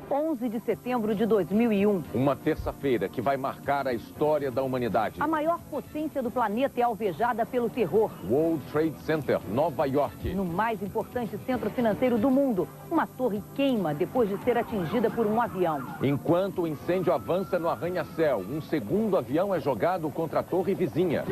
11 de setembro de 2001. Uma terça-feira que vai marcar a história da humanidade. A maior potência do planeta é alvejada pelo terror. World Trade Center, Nova York. No mais importante centro financeiro do mundo, uma torre queima depois de ser atingida por um avião. Enquanto o incêndio avança no arranha-céu, um segundo avião é jogado contra a torre vizinha.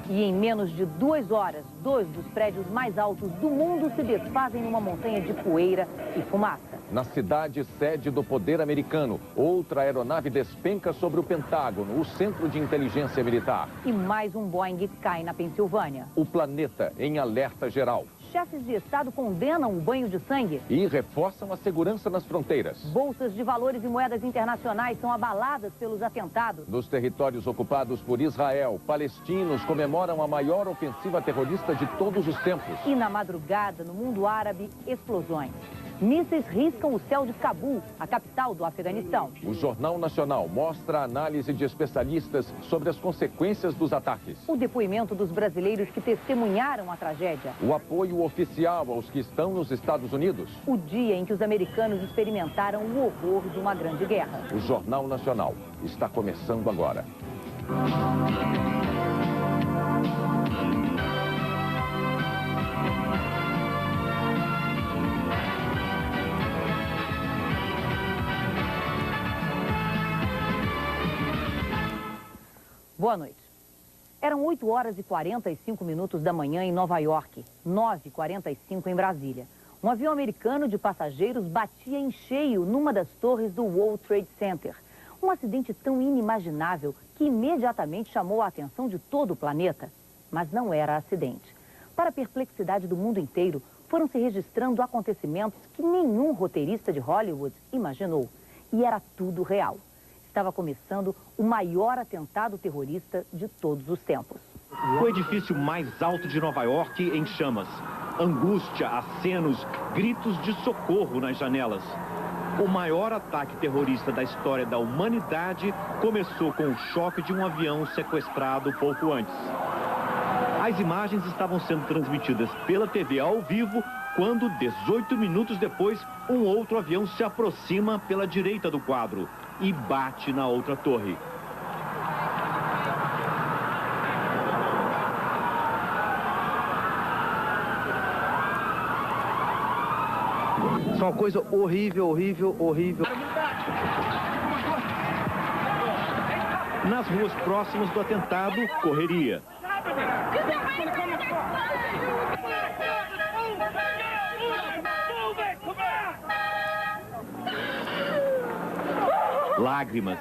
E em menos de 2 horas, 2 dos prédios mais altos do mundo se desfazem numa montanha de poeira e fumaça. Na cidade sede do poder americano, outra aeronave despenca sobre o Pentágono, o centro de inteligência militar. E mais um Boeing cai na Pensilvânia. O planeta em alerta geral. Chefes de Estado condenam o banho de sangue. E reforçam a segurança nas fronteiras. Bolsas de valores e moedas internacionais são abaladas pelos atentados. Nos territórios ocupados por Israel, palestinos comemoram a maior ofensiva terrorista de todos os tempos. E na madrugada, no mundo árabe, explosões. Mísseis riscam o céu de Cabul, a capital do Afeganistão. O Jornal Nacional mostra a análise de especialistas sobre as consequências dos ataques. O depoimento dos brasileiros que testemunharam a tragédia. O apoio oficial aos que estão nos Estados Unidos. O dia em que os americanos experimentaram o horror de uma grande guerra. O Jornal Nacional está começando agora. Boa noite. Eram 8 horas e 45 minutos da manhã em Nova York, 9h45 em Brasília. Um avião americano de passageiros batia em cheio numa das torres do World Trade Center. Um acidente tão inimaginável que imediatamente chamou a atenção de todo o planeta. Mas não era acidente. Para a perplexidade do mundo inteiro, foram se registrando acontecimentos que nenhum roteirista de Hollywood imaginou. E era tudo real. Estava começando o maior atentado terrorista de todos os tempos. O edifício mais alto de Nova York em chamas. Angústia, acenos, gritos de socorro nas janelas. O maior ataque terrorista da história da humanidade começou com o choque de um avião sequestrado pouco antes. As imagens estavam sendo transmitidas pela TV ao vivo quando, 18 minutos depois, um outro avião se aproxima pela direita do quadro e bate na outra torre. Isso é uma coisa horrível, horrível, horrível. Nas ruas próximas do atentado, correria. Lágrimas.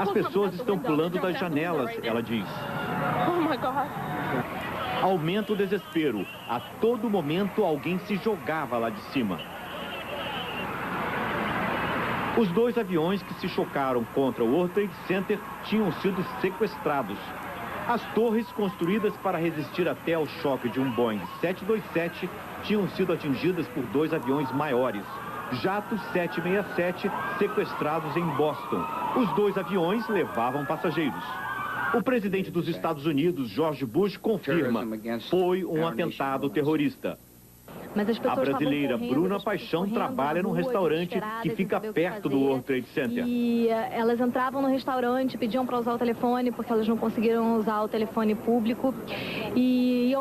As pessoas estão pulando das janelas, ela diz. Aumenta o desespero. A todo momento alguém se jogava lá de cima. Os 2 aviões que se chocaram contra o World Trade Center tinham sido sequestrados. As torres, construídas para resistir até ao choque de um Boeing 727, tinham sido atingidas por 2 aviões maiores. Jatos 767 sequestrados em Boston. Os 2 aviões levavam passageiros. O presidente dos Estados Unidos, George Bush, confirma: foi um atentado terrorista. Mas as pessoas a brasileira correndo, Bruna Paixão trabalha num restaurante que fica perto do World Trade Center. E elas entravam no restaurante, pediam para usar o telefone porque elas não conseguiram usar o telefone público. E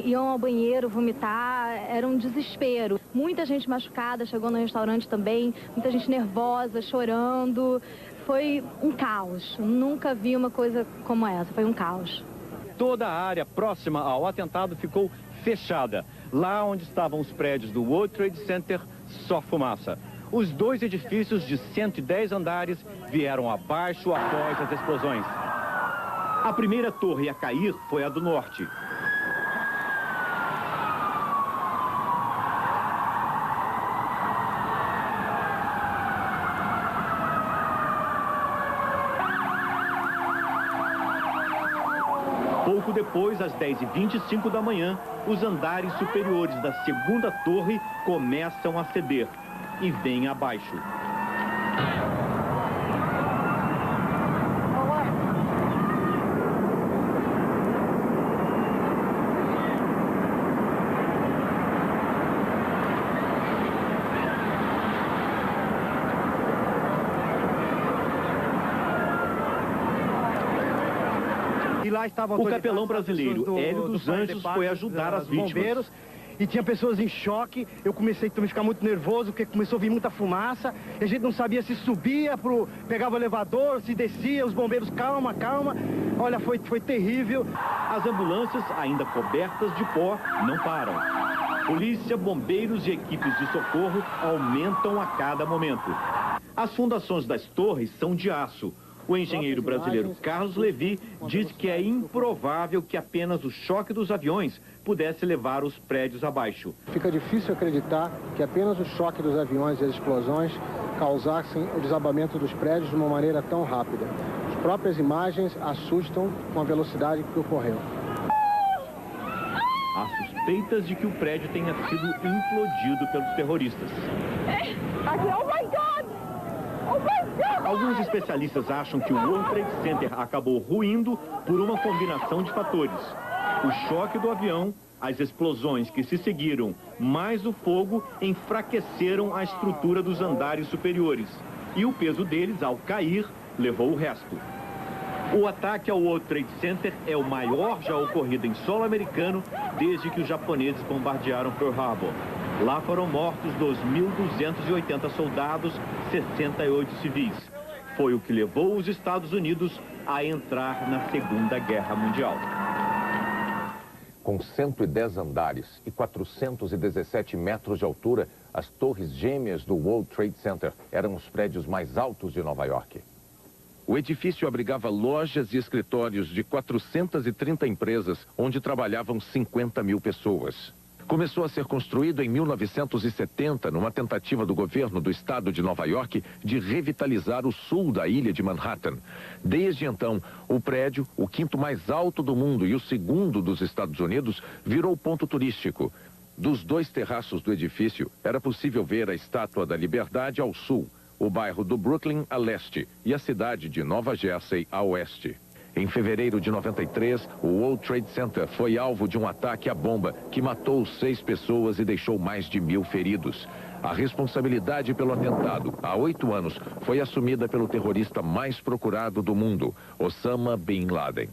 iam ao banheiro vomitar, era um desespero. Muita gente machucada chegou no restaurante também, muita gente nervosa, chorando. Foi um caos. Nunca vi uma coisa como essa, foi um caos. Toda a área próxima ao atentado ficou fechada. Lá onde estavam os prédios do World Trade Center, só fumaça. Os 2 edifícios de 110 andares vieram abaixo após as explosões. A primeira torre a cair foi a do norte. Pouco depois, às 10h25 da manhã, os andares superiores da segunda torre começam a ceder e vêm abaixo. trás estavam O capelão brasileiro Hélio dos Anjos foi ajudar as vítimas. Bombeiros, e tinha pessoas em choque. Eu comecei a ficar muito nervoso, porque começou a vir muita fumaça. E a gente não sabia se subia, pegava o elevador, se descia. Os bombeiros, calma, calma. Olha, foi terrível. As ambulâncias, ainda cobertas de pó, não param. Polícia, bombeiros e equipes de socorro aumentam a cada momento. As fundações das torres são de aço. O engenheiro brasileiro Carlos Levi diz que é improvável que apenas o choque dos aviões pudesse levar os prédios abaixo. Fica difícil acreditar que apenas o choque dos aviões e as explosões causassem o desabamento dos prédios de uma maneira tão rápida. As próprias imagens assustam com a velocidade que ocorreu. Há suspeitas de que o prédio tenha sido implodido pelos terroristas. Oh my God! Oh my God! Alguns especialistas acham que o World Trade Center acabou ruindo por uma combinação de fatores. O choque do avião, as explosões que se seguiram, mais o fogo enfraqueceram a estrutura dos andares superiores. E o peso deles, ao cair, levou o resto. O ataque ao World Trade Center é o maior já ocorrido em solo americano desde que os japoneses bombardearam Pearl Harbor. Lá foram mortos 2.280 soldados, 68 civis. Foi o que levou os Estados Unidos a entrar na Segunda Guerra Mundial. Com 110 andares e 417 metros de altura, as torres gêmeas do World Trade Center eram os prédios mais altos de Nova York. O edifício abrigava lojas e escritórios de 430 empresas, onde trabalhavam 50 mil pessoas. Começou a ser construído em 1970, numa tentativa do governo do estado de Nova York de revitalizar o sul da ilha de Manhattan. Desde então, o prédio, o quinto mais alto do mundo e o segundo dos Estados Unidos, virou ponto turístico. Dos dois terraços do edifício, era possível ver a Estátua da Liberdade ao sul, o bairro do Brooklyn a leste e a cidade de Nova Jersey a oeste. Em fevereiro de 93, o World Trade Center foi alvo de um ataque à bomba que matou 6 pessoas e deixou mais de 1.000 feridos. A responsabilidade pelo atentado, há 8 anos, foi assumida pelo terrorista mais procurado do mundo, Osama Bin Laden.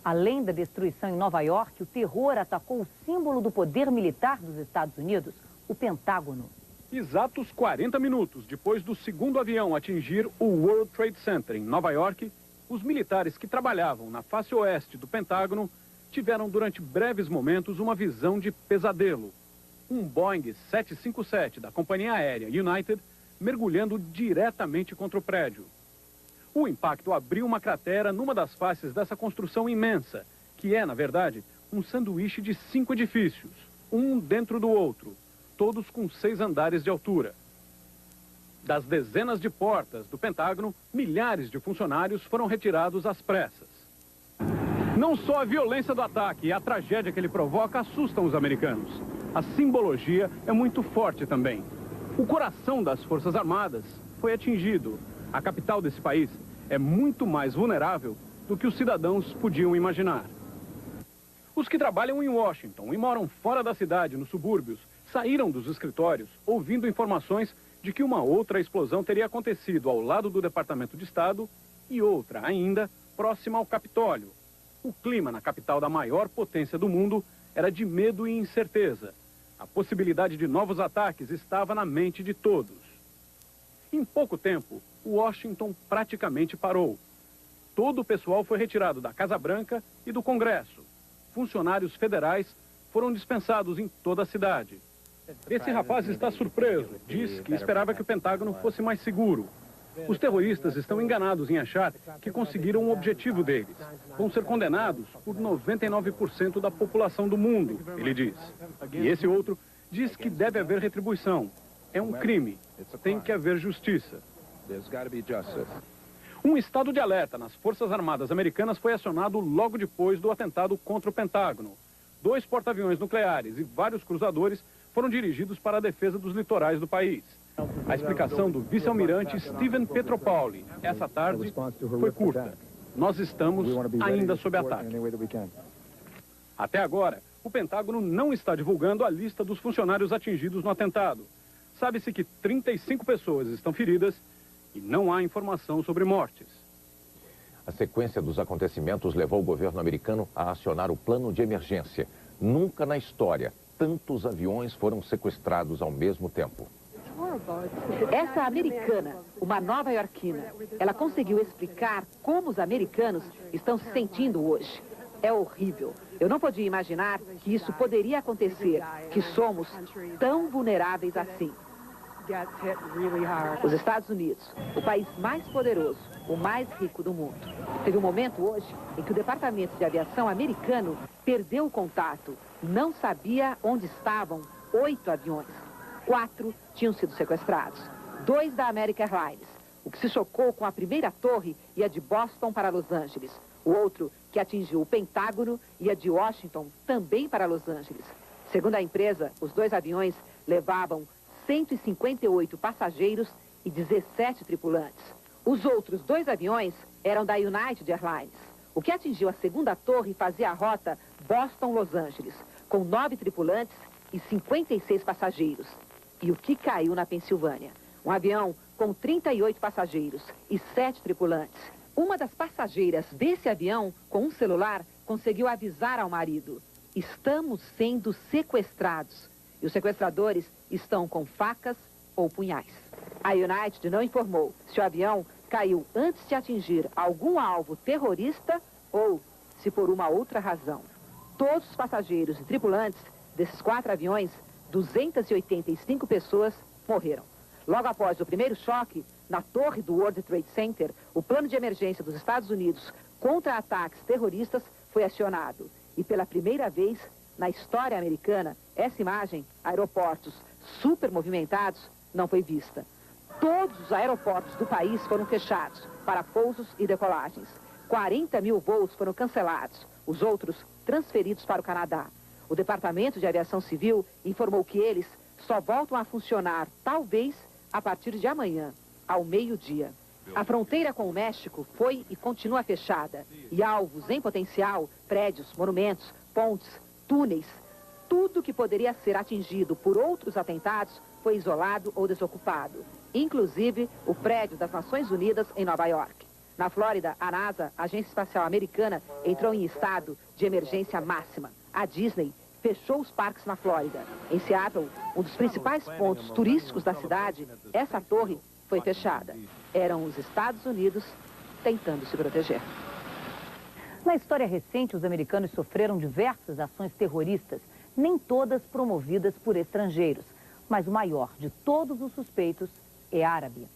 Além da destruição em Nova York, o terror atacou o símbolo do poder militar dos Estados Unidos, o Pentágono. Exatos 40 minutos depois do segundo avião atingir o World Trade Center em Nova York, os militares que trabalhavam na face oeste do Pentágono tiveram durante breves momentos uma visão de pesadelo. Um Boeing 757 da companhia aérea United mergulhando diretamente contra o prédio. O impacto abriu uma cratera numa das faces dessa construção imensa, que é, na verdade, um sanduíche de 5 edifícios, um dentro do outro, todos com 6 andares de altura. Das dezenas de portas do Pentágono, milhares de funcionários foram retirados às pressas. Não só a violência do ataque e a tragédia que ele provoca assustam os americanos. A simbologia é muito forte também. O coração das Forças Armadas foi atingido. A capital desse país é muito mais vulnerável do que os cidadãos podiam imaginar. Os que trabalham em Washington e moram fora da cidade, nos subúrbios, saíram dos escritórios ouvindo informações de que uma outra explosão teria acontecido ao lado do Departamento de Estado e outra ainda próxima ao Capitólio. O clima na capital da maior potência do mundo era de medo e incerteza. A possibilidade de novos ataques estava na mente de todos. Em pouco tempo, Washington praticamente parou. Todo o pessoal foi retirado da Casa Branca e do Congresso. Funcionários federais foram dispensados em toda a cidade. Esse rapaz está surpreso. Diz que esperava que o Pentágono fosse mais seguro. Os terroristas estão enganados em achar que conseguiram o objetivo deles. Vão ser condenados por 99% da população do mundo, ele diz. E esse outro diz que deve haver retribuição. É um crime. Tem que haver justiça. Um estado de alerta nas Forças Armadas Americanas foi acionado logo depois do atentado contra o Pentágono. 2 porta-aviões nucleares e vários cruzadores foram dirigidos para a defesa dos litorais do país. A explicação do vice-almirante Steven Petropauly essa tarde foi curta. Nós estamos ainda sob ataque. Até agora, o Pentágono não está divulgando a lista dos funcionários atingidos no atentado. Sabe-se que 35 pessoas estão feridas e não há informação sobre mortes. A sequência dos acontecimentos levou o governo americano a acionar o plano de emergência. Nunca na história, tantos aviões foram sequestrados ao mesmo tempo. Essa americana, uma nova-iorquina, ela conseguiu explicar como os americanos estão se sentindo hoje. É horrível. Eu não podia imaginar que isso poderia acontecer, que somos tão vulneráveis assim. Os Estados Unidos, o país mais poderoso, o mais rico do mundo. Teve um momento hoje em que o Departamento de Aviação americano perdeu o contato. Não sabia onde estavam 8 aviões. 4 tinham sido sequestrados. 2 da American Airlines. O que se chocou com a primeira torre ia de Boston para Los Angeles. O outro, que atingiu o Pentágono, ia de Washington também para Los Angeles. Segundo a empresa, os 2 aviões levavam 158 passageiros e 17 tripulantes. Os outros 2 aviões eram da United Airlines. O que atingiu a segunda torre fazia a rota Boston-Los Angeles, com 9 tripulantes e 56 passageiros. E o que caiu na Pensilvânia? Um avião com 38 passageiros e 7 tripulantes. Uma das passageiras desse avião, com um celular, conseguiu avisar ao marido: estamos sendo sequestrados. E os sequestradores estão com facas ou punhais. A United não informou se o avião caiu antes de atingir algum alvo terrorista ou se por uma outra razão. Todos os passageiros e tripulantes desses 4 aviões, 285 pessoas, morreram. Logo após o primeiro choque, na torre do World Trade Center, o plano de emergência dos Estados Unidos contra ataques terroristas foi acionado. E pela primeira vez na história americana, essa imagem, aeroportos super movimentados, não foi vista. Todos os aeroportos do país foram fechados para pousos e decolagens. 40 mil voos foram cancelados, os outros transferidos para o Canadá. O Departamento de Aviação Civil informou que eles só voltam a funcionar, talvez, a partir de amanhã, ao meio-dia. A fronteira com o México foi e continua fechada. E alvos em potencial, prédios, monumentos, pontes, túneis, tudo que poderia ser atingido por outros atentados foi isolado ou desocupado. Inclusive o prédio das Nações Unidas em Nova York. Na Flórida, a NASA, a Agência Espacial Americana, entrou em estado de emergência máxima. A Disney fechou os parques na Flórida. Em Seattle, um dos principais pontos turísticos da cidade, essa torre foi fechada. Eram os Estados Unidos tentando se proteger. Na história recente, os americanos sofreram diversas ações terroristas, nem todas promovidas por estrangeiros. Mas o maior de todos os suspeitos é árabe.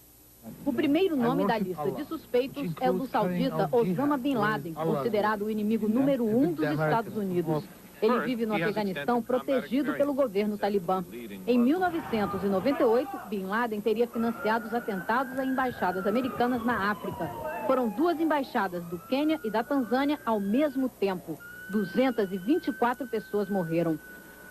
O primeiro nome da lista de suspeitos é o do saudita Osama Bin Laden, considerado o inimigo número 1 dos Estados Unidos. Ele vive no Afeganistão protegido pelo governo talibã. Em 1998, Bin Laden teria financiado os atentados a embaixadas americanas na África. Foram 2 embaixadas do Quênia e da Tanzânia ao mesmo tempo. 224 pessoas morreram.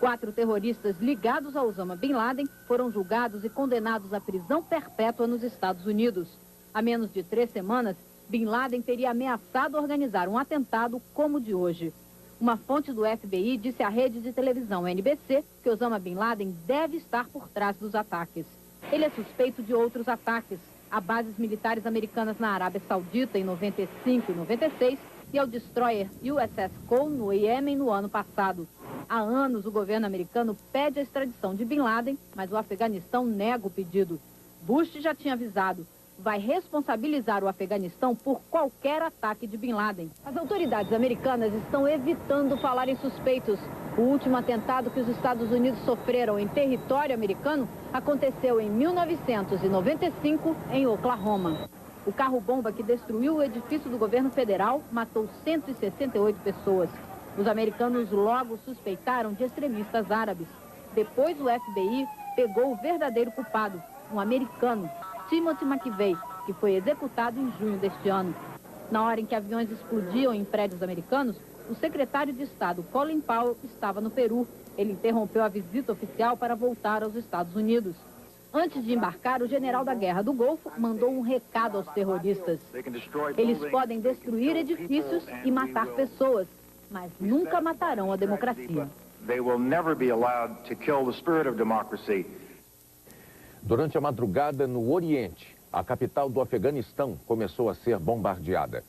4 terroristas ligados a Osama Bin Laden foram julgados e condenados à prisão perpétua nos Estados Unidos. Há menos de 3 semanas, Bin Laden teria ameaçado organizar um atentado como o de hoje. Uma fonte do FBI disse à rede de televisão NBC que Osama Bin Laden deve estar por trás dos ataques. Ele é suspeito de outros ataques a bases militares americanas na Arábia Saudita em 95 e 96 e ao destroyer USS Cole no Iêmen no ano passado. Há anos o governo americano pede a extradição de Bin Laden, mas o Afeganistão nega o pedido. Bush já tinha avisado. Vai responsabilizar o Afeganistão por qualquer ataque de Bin Laden. As autoridades americanas estão evitando falar em suspeitos. O último atentado que os Estados Unidos sofreram em território americano aconteceu em 1995, em Oklahoma. O carro-bomba que destruiu o edifício do governo federal matou 168 pessoas. Os americanos logo suspeitaram de extremistas árabes. Depois o FBI pegou o verdadeiro culpado, um americano, Timothy McVeigh, que foi executado em junho deste ano. Na hora em que aviões explodiam em prédios americanos, o secretário de Estado, Colin Powell, estava no Peru. Ele interrompeu a visita oficial para voltar aos Estados Unidos. Antes de embarcar, o general da Guerra do Golfo mandou um recado aos terroristas. Eles podem destruir edifícios e matar pessoas, mas nunca matarão a democracia. Durante a madrugada, no Oriente, a capital do Afeganistão começou a ser bombardeada.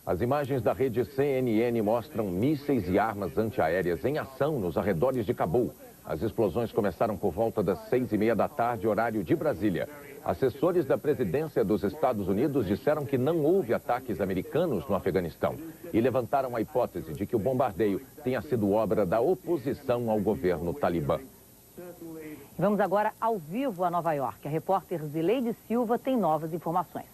As imagens da rede CNN mostram mísseis e armas antiaéreas em ação nos arredores de Cabul. As explosões começaram por volta das 6h30 da tarde, horário de Brasília. Assessores da presidência dos Estados Unidos disseram que não houve ataques americanos no Afeganistão e levantaram a hipótese de que o bombardeio tenha sido obra da oposição ao governo talibã. Vamos agora ao vivo a Nova York. A repórter Zileide Silva tem novas informações.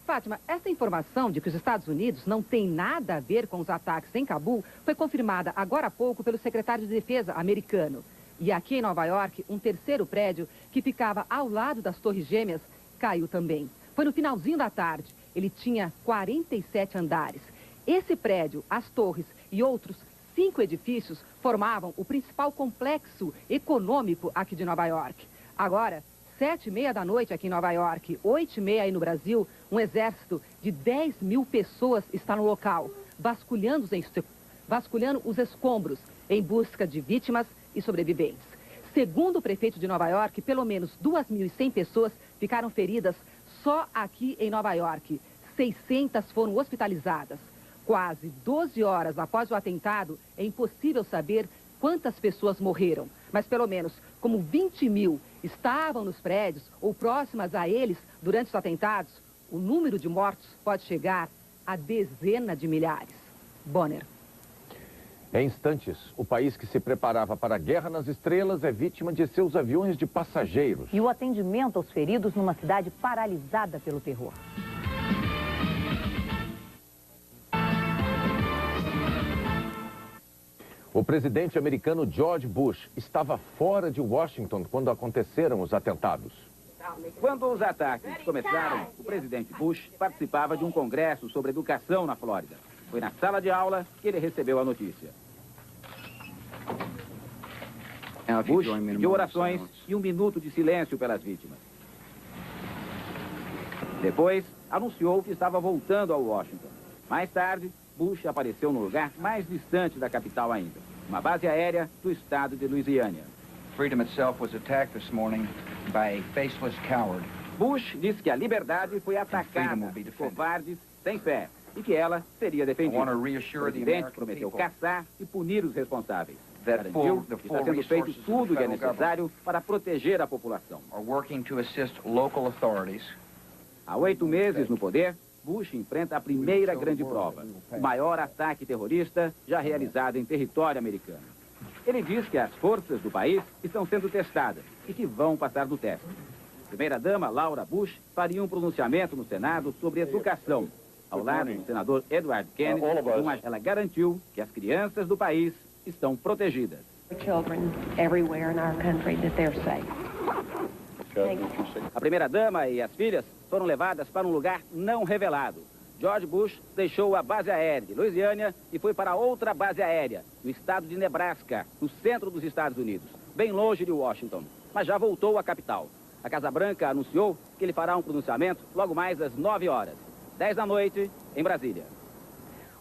Fátima, essa informação de que os Estados Unidos não têm nada a ver com os ataques em Cabul foi confirmada agora há pouco pelo secretário de Defesa americano. E aqui em Nova York, um terceiro prédio que ficava ao lado das Torres Gêmeas caiu também. Foi no finalzinho da tarde. Ele tinha 47 andares. Esse prédio, as torres e outros 5 edifícios formavam o principal complexo econômico aqui de Nova York. Agora, 7h30 da noite aqui em Nova York, 8h30 aí no Brasil, um exército de 10 mil pessoas está no local, vasculhando os escombros em busca de vítimas e sobreviventes. Segundo o prefeito de Nova York, pelo menos 2.100 pessoas ficaram feridas só aqui em Nova York. 600 foram hospitalizadas. Quase 12 horas após o atentado, é impossível saber quantas pessoas morreram. Mas pelo menos como 20 mil estavam nos prédios ou próximas a eles durante os atentados, o número de mortos pode chegar a dezenas de milhares. Bonner. Em instantes, o país que se preparava para a Guerra nas Estrelas é vítima de seus aviões de passageiros. E o atendimento aos feridos numa cidade paralisada pelo terror. O presidente americano George Bush estava fora de Washington quando aconteceram os atentados. Quando os ataques começaram, o presidente Bush participava de um congresso sobre educação na Flórida. Foi na sala de aula que ele recebeu a notícia. Bush pediu orações e 1 minuto de silêncio pelas vítimas. Depois, anunciou que estava voltando a Washington. Mais tarde, Bush apareceu no lugar mais distante da capital ainda, uma base aérea do estado de Louisiana. Freedom itself was attacked this morning by a faceless coward. Bush disse que a liberdade foi atacada por covardes sem fé e que ela seria defendida. O presidente prometeu caçar e punir os responsáveis. Garantiu que está sendo feito tudo o que é necessário para proteger a população. Há 8 meses no poder, Bush enfrenta a primeira grande prova, o maior ataque terrorista já realizado em território americano. Ele diz que as forças do país estão sendo testadas e que vão passar do teste. A primeira-dama, Laura Bush, faria um pronunciamento no Senado sobre educação. Ao lado do senador Edward Kennedy, ela garantiu que as crianças do país estão protegidas. A primeira-dama e as filhas foram levadas para um lugar não revelado. George Bush deixou a base aérea de Louisiana e foi para outra base aérea, no estado de Nebraska, no centro dos Estados Unidos, bem longe de Washington, mas já voltou à capital. A Casa Branca anunciou que ele fará um pronunciamento logo mais às 9 horas, 10 da noite, em Brasília.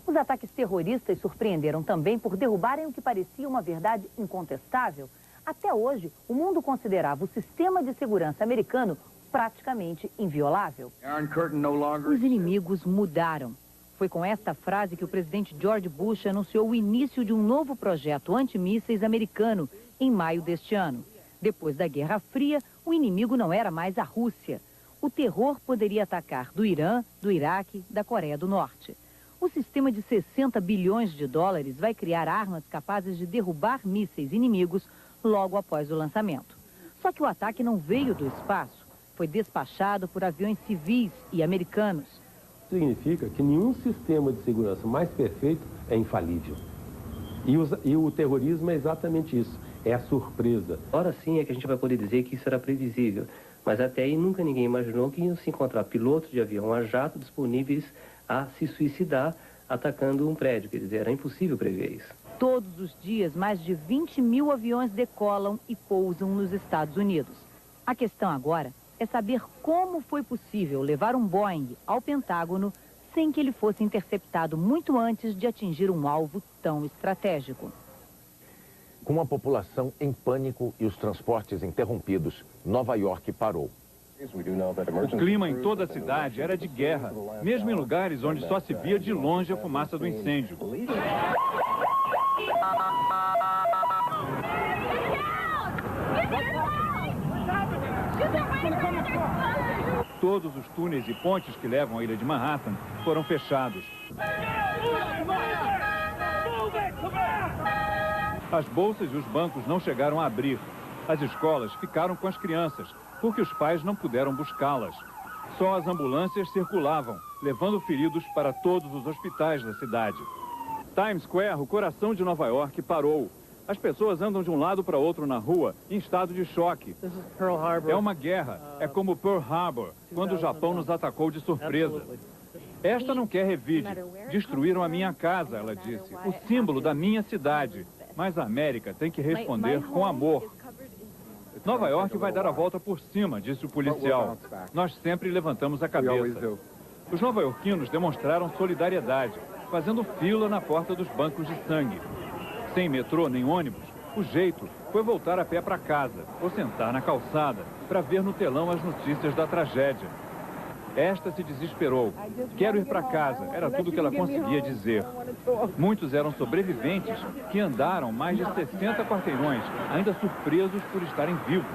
Os ataques terroristas surpreenderam também por derrubarem o que parecia uma verdade incontestável. Até hoje, o mundo considerava o sistema de segurança americano praticamente inviolável. Os inimigos mudaram. Foi com esta frase que o presidente George Bush anunciou o início de um novo projeto antimísseis americano em maio deste ano. Depois da Guerra Fria, o inimigo não era mais a Rússia. O terror poderia atacar do Irã, do Iraque, da Coreia do Norte. O sistema de 60 bilhões de dólares vai criar armas capazes de derrubar mísseis inimigos logo após o lançamento. Só que o ataque não veio do espaço. Foi despachado por aviões civis e americanos. Significa que nenhum sistema de segurança mais perfeito é infalível. E o terrorismo é exatamente isso, é a surpresa. Agora sim é que a gente vai poder dizer que isso era previsível. Mas até aí nunca ninguém imaginou que iam se encontrar pilotos de avião a jato disponíveis a se suicidar atacando um prédio. Quer dizer, era impossível prever isso. Todos os dias, mais de 20 mil aviões decolam e pousam nos Estados Unidos. A questão agora é saber como foi possível levar um Boeing ao Pentágono sem que ele fosse interceptado muito antes de atingir um alvo tão estratégico. Com a população em pânico e os transportes interrompidos, Nova York parou. O clima em toda a cidade era de guerra, mesmo em lugares onde só se via de longe a fumaça do incêndio. Todos os túneis e pontes que levam à ilha de Manhattan foram fechados. As bolsas e os bancos não chegaram a abrir. As escolas ficaram com as crianças, porque os pais não puderam buscá-las. Só as ambulâncias circulavam, levando feridos para todos os hospitais da cidade. Times Square, o coração de Nova York, parou. As pessoas andam de um lado para outro na rua, em estado de choque. É uma guerra, é como Pearl Harbor, quando o Japão nos atacou de surpresa. Esta não quer revide. Destruíram a minha casa, ela disse, o símbolo da minha cidade. Mas a América tem que responder com amor. Nova York vai dar a volta por cima, disse o policial. Nós sempre levantamos a cabeça. Os nova-iorquinos demonstraram solidariedade, fazendo fila na porta dos bancos de sangue. Sem metrô nem ônibus, o jeito foi voltar a pé para casa ou sentar na calçada para ver no telão as notícias da tragédia. Esta se desesperou. Quero ir para casa, era tudo que ela conseguia dizer. Muitos eram sobreviventes que andaram mais de 60 quarteirões, ainda surpresos por estarem vivos.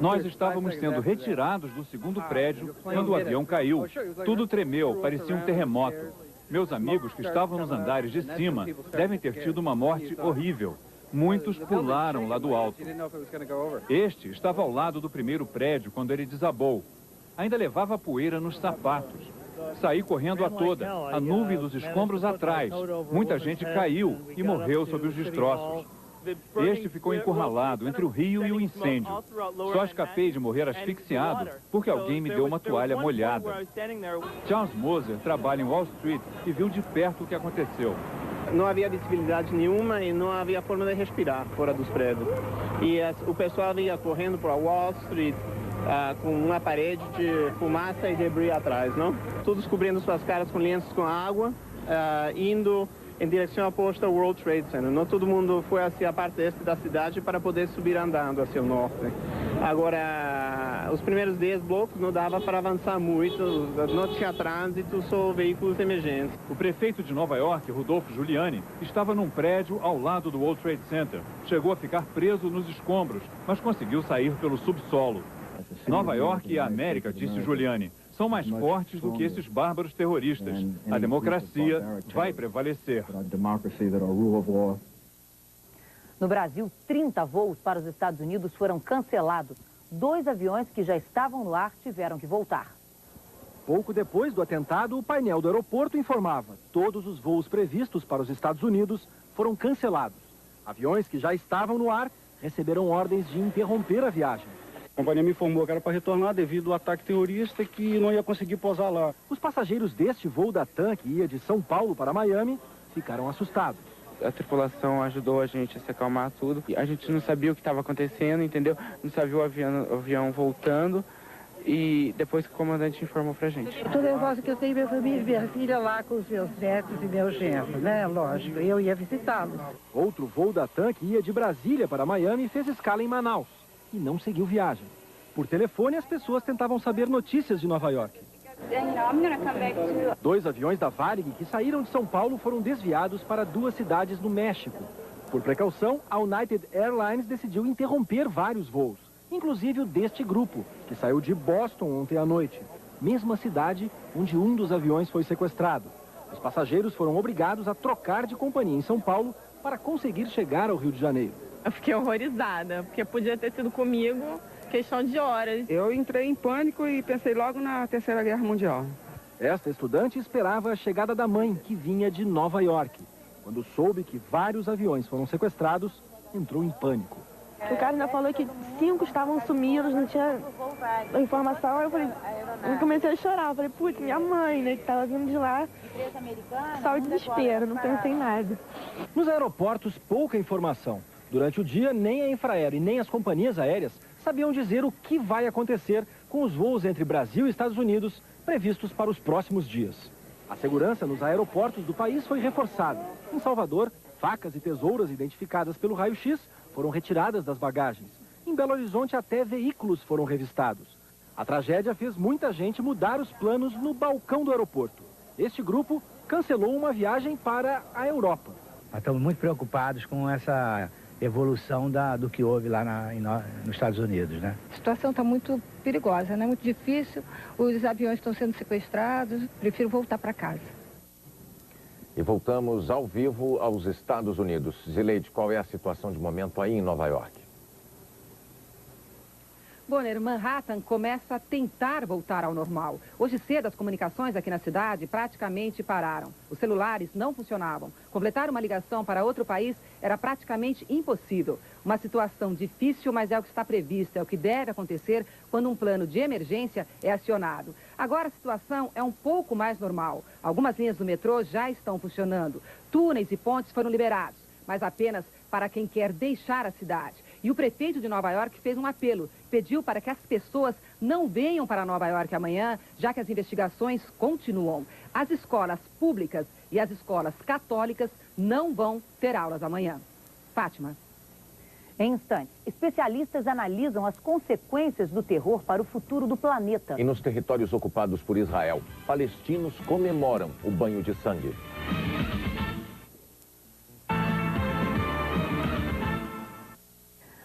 Nós estávamos sendo retirados do segundo prédio quando o avião caiu. Tudo tremeu, parecia um terremoto. Meus amigos que estavam nos andares de cima devem ter tido uma morte horrível. Muitos pularam lá do alto. Este estava ao lado do primeiro prédio quando ele desabou. Ainda levava poeira nos sapatos. Saí correndo a toda, a nuvem dos escombros atrás. Muita gente caiu e morreu sob os destroços. Este ficou encurralado entre o rio e o incêndio. Só escapei de morrer asfixiado porque alguém me deu uma toalha molhada. Charles Moser trabalha em Wall Street e viu de perto o que aconteceu. Não havia visibilidade nenhuma e não havia forma de respirar fora dos prédios. E o pessoal vinha correndo para Wall Street com uma parede de fumaça e debris atrás, não? Todos cobrindo suas caras com lenços com água, indo em direção oposta ao World Trade Center. Não todo mundo foi hacia a parte este da cidade para poder subir andando hacia o norte. Agora, os primeiros 10 blocos não dava para avançar muito, não tinha trânsito, só veículos emergentes. O prefeito de Nova York, Rudolph Giuliani, estava num prédio ao lado do World Trade Center. Chegou a ficar preso nos escombros, mas conseguiu sair pelo subsolo. Nova York e a América, disse Giuliani, são mais fortes do que esses bárbaros terroristas. A democracia vai prevalecer. No Brasil, 30 voos para os Estados Unidos foram cancelados. 2 aviões que já estavam no ar tiveram que voltar. Pouco depois do atentado, o painel do aeroporto informava: todos os voos previstos para os Estados Unidos foram cancelados. Aviões que já estavam no ar receberam ordens de interromper a viagem. A companhia me informou que era para retornar devido ao ataque terrorista, que não ia conseguir pousar lá. Os passageiros deste voo da TAM, que ia de São Paulo para Miami, ficaram assustados. A tripulação ajudou a gente a se acalmar tudo. A gente não sabia o que estava acontecendo, entendeu? Não sabia o avião voltando. E depois que o comandante informou pra gente. Estou nervosa que eu tenho minha filha lá com os meus netos e meus genros, né? Lógico, eu ia visitá-los. Outro voo da TAM, que ia de Brasília para Miami, fez escala em Manaus e não seguiu viagem. Por telefone, as pessoas tentavam saber notícias de Nova York. 2 aviões da Varig que saíram de São Paulo foram desviados para 2 cidades no México. Por precaução, a United Airlines decidiu interromper vários voos, inclusive o deste grupo, que saiu de Boston ontem à noite, mesma cidade onde um dos aviões foi sequestrado. Os passageiros foram obrigados a trocar de companhia em São Paulo para conseguir chegar ao Rio de Janeiro. Eu fiquei horrorizada, porque podia ter sido comigo questão de horas. Eu entrei em pânico e pensei logo na Terceira Guerra Mundial. Esta estudante esperava a chegada da mãe, que vinha de Nova York. Quando soube que vários aviões foram sequestrados, entrou em pânico. O cara ainda falou que 5 estavam sumidos, não tinha informação. Eu comecei a chorar. Eu falei, putz, minha mãe, né, que estava vindo de lá. Só o desespero, não pensei em nada. Nos aeroportos, pouca informação. Durante o dia, nem a Infraero e nem as companhias aéreas sabiam dizer o que vai acontecer com os voos entre Brasil e Estados Unidos previstos para os próximos dias. A segurança nos aeroportos do país foi reforçada. Em Salvador, facas e tesouras identificadas pelo raio-x foram retiradas das bagagens. Em Belo Horizonte, até veículos foram revistados. A tragédia fez muita gente mudar os planos no balcão do aeroporto. Este grupo cancelou uma viagem para a Europa. Nós estamos muito preocupados com essa evolução do que houve lá nos Estados Unidos, né? A situação está muito perigosa, né? Muito difícil. Os aviões estão sendo sequestrados. Prefiro voltar para casa. E voltamos ao vivo aos Estados Unidos. Zileide, qual é a situação de momento aí em Nova York? Bonner, Manhattan começa a tentar voltar ao normal. Hoje cedo, as comunicações aqui na cidade praticamente pararam. Os celulares não funcionavam. Completar uma ligação para outro país era praticamente impossível. Uma situação difícil, mas é o que está previsto, é o que deve acontecer quando um plano de emergência é acionado. Agora a situação é um pouco mais normal. Algumas linhas do metrô já estão funcionando. Túneis e pontes foram liberados, mas apenas para quem quer deixar a cidade. E o prefeito de Nova York fez um apelo, pediu para que as pessoas não venham para Nova York amanhã, já que as investigações continuam. As escolas públicas e as escolas católicas não vão ter aulas amanhã. Fátima. Em instantes, especialistas analisam as consequências do terror para o futuro do planeta. E nos territórios ocupados por Israel, palestinos comemoram o banho de sangue.